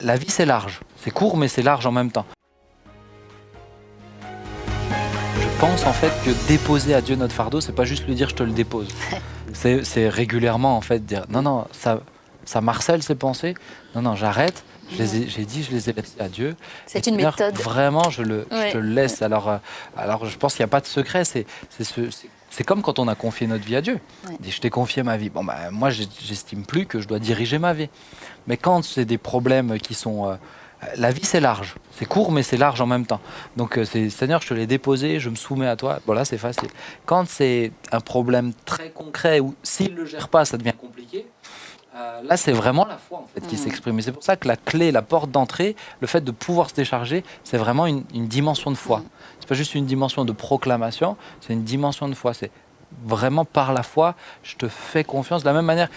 La vie, c'est large. C'est court, mais c'est large en même temps. Je pense en fait que déposer à Dieu notre fardeau, c'est pas juste lui dire je te le dépose. C'est régulièrement en fait dire non, ça marcelle ces pensées. Non, j'arrête. Je les ai laissés à Dieu. C'est Et une Seigneur, méthode. Vraiment, je te le laisse. Alors je pense qu'il n'y a pas de secret. C'est comme quand on a confié notre vie à Dieu. Ouais. Je t'ai confié ma vie. Bon, moi, j'estime plus que je dois diriger ma vie. Mais quand c'est des problèmes qui sont... la vie, c'est large. C'est court, mais c'est large en même temps. Donc, c'est Seigneur, je te l'ai déposé, je me soumets à toi. Bon, là, c'est facile. Quand c'est un problème très concret où s'il ne le gère pas, ça devient compliqué, là, c'est vraiment la foi en fait, qui s'exprime. Et c'est pour ça que la clé, la porte d'entrée, le fait de pouvoir se décharger, c'est vraiment une dimension de foi. C'est pas juste une dimension de proclamation, c'est une dimension de foi. C'est vraiment par la foi, je te fais confiance. De la même manière,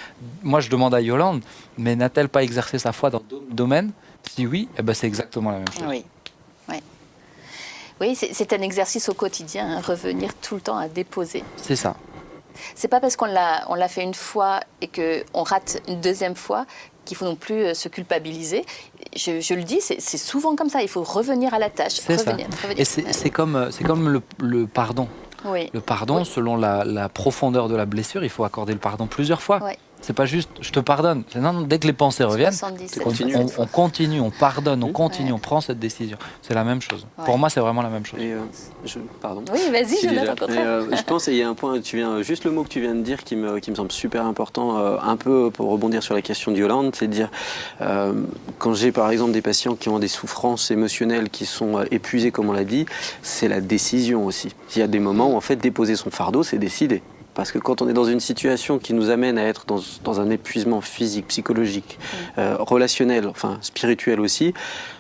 moi, je demande à Yolande, mais n'a-t-elle pas exercé sa foi dans d'autres domaines? Si oui, eh ben, c'est exactement la même chose. Oui, c'est un exercice au quotidien, hein, revenir tout le temps à déposer. C'est ça. C'est pas parce qu'on l'a fait une fois et qu'on rate une deuxième fois qu'il faut non plus se culpabiliser. Je le dis, c'est souvent comme ça. Il faut revenir à la tâche. C'est ça. Et c'est comme le pardon. Oui. Le pardon, selon la profondeur de la blessure, il faut accorder le pardon plusieurs fois. Oui. C'est pas juste je te pardonne. Non, dès que les pensées reviennent, on continue, on pardonne, on continue, on prend cette décision. C'est la même chose. Pour moi, c'est vraiment la même chose. Et pardon. Oui, vas-y, Jonathan. Je pense qu'il y a un point, juste le mot que tu viens de dire qui me semble super important, un peu pour rebondir sur la question de Yolande, c'est de dire, quand j'ai par exemple des patients qui ont des souffrances émotionnelles, qui sont épuisés, comme on l'a dit, c'est la décision aussi. Il y a des moments où en fait déposer son fardeau, c'est décider. Parce que quand on est dans une situation qui nous amène à être dans un épuisement physique, psychologique, relationnel, enfin spirituel aussi,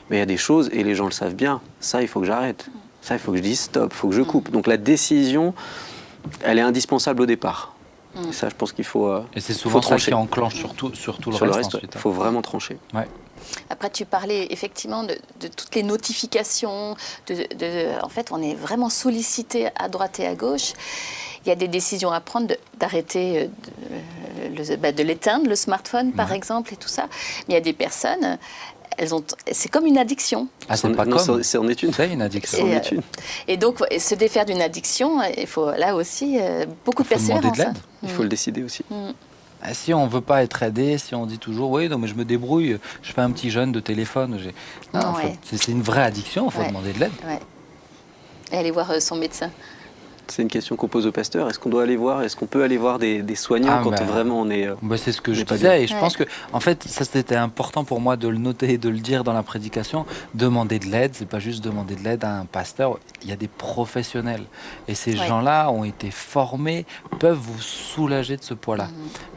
mais il y a des choses, et les gens le savent bien, ça il faut que j'arrête, ça il faut que je dise stop, il faut que je coupe. Donc la décision, elle est indispensable au départ. Et ça je pense qu'il faut et c'est souvent ça qui enclenche sur tout le reste ensuite. Il faut vraiment trancher. Ouais. Après, tu parlais effectivement de toutes les notifications. En fait, on est vraiment sollicité à droite et à gauche. Il y a des décisions à prendre d'arrêter de l'éteindre, le smartphone, par exemple, et tout ça. Mais il y a des personnes, c'est comme une addiction. Ah, c'est pas comme. C'est en étude. C'est une addiction. Et donc, se défaire d'une addiction, il faut là aussi beaucoup de persévérance. Demander de l'aide. Il faut le décider aussi. Si on ne veut pas être aidé, si on dit toujours oui, non mais je me débrouille, je fais un petit jeûne de téléphone. Non, c'est une vraie addiction, il faut demander de l'aide. Ouais. Et aller voir son médecin. C'est une question qu'on pose aux pasteurs. Est-ce qu'on doit aller voir, est-ce qu'on peut aller voir des soignants quand vraiment on est... c'est ce que je disais et je pense que en fait ça c'était important pour moi de le noter et de le dire dans la prédication. Demander de l'aide, c'est pas juste demander de l'aide à un pasteur. Il y a des professionnels et ces gens-là ont été formés, peuvent vous soulager de ce poids-là.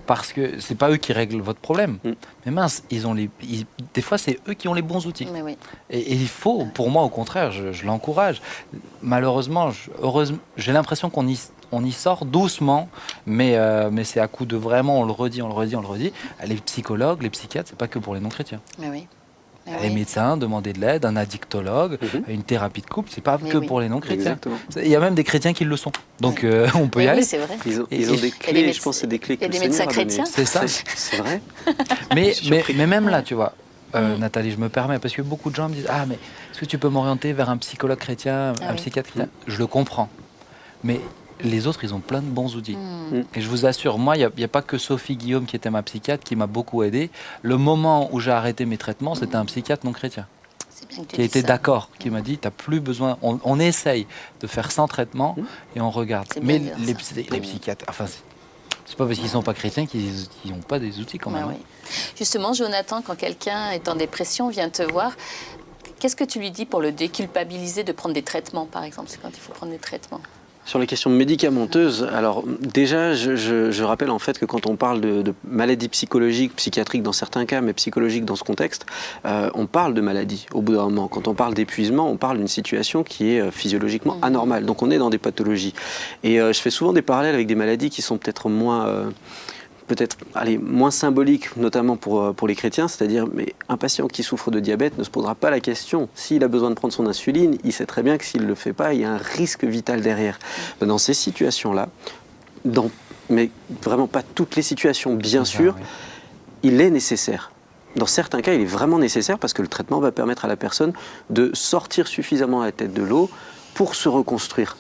Parce que c'est pas eux qui règlent votre problème. Mais mince, des fois c'est eux qui ont les bons outils. Et il faut, pour moi au contraire, je l'encourage. Malheureusement, j'ai l'impression qu'on y sort doucement, mais c'est à coup de vraiment, on le redit. Les psychologues, les psychiatres, c'est pas que pour les non-chrétiens. Les médecins, demander de l'aide, un addictologue, une thérapie de couple, c'est pas que pour les non-chrétiens. Il y a même des chrétiens qui le sont. Donc on peut y aller. C'est vrai. Ils ont des clés, je pense que c'est des clés que le Seigneur a données. Il y a des médecins chrétiens. C'est ça. C'est vrai. mais même là, tu vois, Nathalie, je me permets, parce que beaucoup de gens me disent « Ah, mais est-ce que tu peux m'orienter vers un psychologue chrétien, un psychiatre chrétien ?» Je le comprends. Mais les autres, ils ont plein de bons outils. Et je vous assure, moi, il n'y a pas que Sophie Guillaume qui était ma psychiatre, qui m'a beaucoup aidé. Le moment où j'ai arrêté mes traitements, c'était un psychiatre non chrétien. Qui a été d'accord, qui m'a dit, tu n'as plus besoin, on essaye de faire sans traitement et on regarde. Mais les psychiatres, enfin, c'est pas parce qu'ils ne sont pas chrétiens qu'ils n'ont pas des outils quand même. Justement, Jonathan, quand quelqu'un est en dépression, vient te voir, qu'est-ce que tu lui dis pour le déculpabiliser de prendre des traitements, par exemple? C'est quand il faut prendre des traitements. Sur les questions médicamenteuses, alors déjà, je rappelle en fait que quand on parle de maladies psychologiques, psychiatriques dans certains cas, mais psychologiques dans ce contexte, on parle de maladie au bout d'un moment. Quand on parle d'épuisement, on parle d'une situation qui est physiologiquement anormale. Donc on est dans des pathologies. Et je fais souvent des parallèles avec des maladies qui sont peut-être moins symbolique, notamment pour les chrétiens, c'est-à-dire mais un patient qui souffre de diabète ne se posera pas la question. S'il a besoin de prendre son insuline, il sait très bien que s'il ne le fait pas, il y a un risque vital derrière. Dans ces situations-là, mais vraiment pas toutes les situations, bien sûr, il est nécessaire dans certains cas, il est vraiment nécessaire parce que le traitement va permettre à la personne de sortir suffisamment la tête de l'eau pour se reconstruire.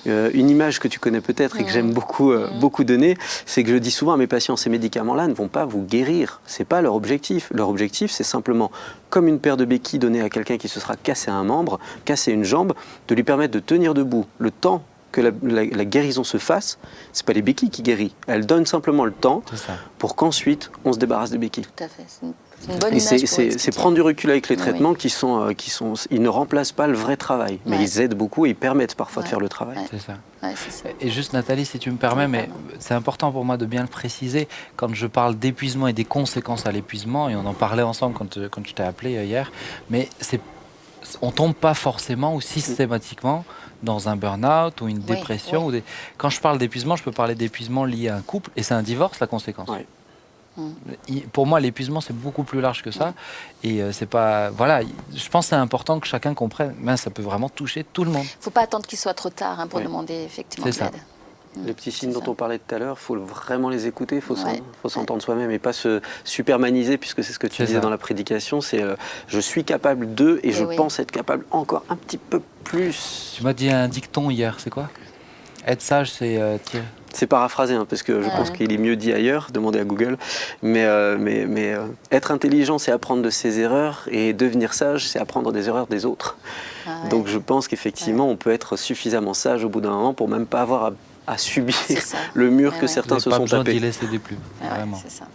Une image que tu connais peut-être et que j'aime beaucoup, beaucoup donner, c'est que je dis souvent à mes patients, ces médicaments-là ne vont pas vous guérir. Ce n'est pas leur objectif. Leur objectif, c'est simplement, comme une paire de béquilles donnée à quelqu'un qui se sera cassé un membre, cassé une jambe, de lui permettre de tenir debout le temps que la guérison se fasse. Ce n'est pas les béquilles qui guérissent. Elles donnent simplement le temps pour qu'ensuite, on se débarrasse des béquilles. Tout à fait. C'est une bonne et image c'est prendre du recul avec les traitements qui sont, ils ne remplacent pas le vrai travail, mais ils aident beaucoup et ils permettent parfois de faire le travail. C'est ça. C'est ça. Et juste Nathalie, si tu me permets, mais c'est important pour moi de bien le préciser, quand je parle d'épuisement et des conséquences à l'épuisement, et on en parlait ensemble quand je t'ai appelé hier, mais on ne tombe pas forcément ou systématiquement dans un burn-out ou une dépression. Quand je parle d'épuisement, je peux parler d'épuisement lié à un couple, et c'est un divorce la conséquence. Pour moi, l'épuisement, c'est beaucoup plus large que ça. Et c'est pas. Voilà, je pense que c'est important que chacun comprenne. Mais ça peut vraiment toucher tout le monde. Il ne faut pas attendre qu'il soit trop tard pour demander effectivement de l'aide. Les petits signes dont on parlait tout à l'heure, il faut vraiment les écouter, il faut s'entendre soi-même et pas se supermaniser, puisque c'est ce que tu disais dans la prédication, c'est je suis capable de et je pense être capable encore un petit peu plus. Tu m'as dit un dicton hier, c'est quoi? Être sage, c'est C'est paraphrasé, parce que je pense qu'il est mieux dit ailleurs, demandez à Google. Mais être intelligent, c'est apprendre de ses erreurs, et devenir sage, c'est apprendre des erreurs des autres. Donc je pense qu'effectivement, on peut être suffisamment sage au bout d'un moment pour même pas avoir à subir le mur que certains se sont tapés. Pas besoin d'y laisser des plumes, vraiment. C'est ça.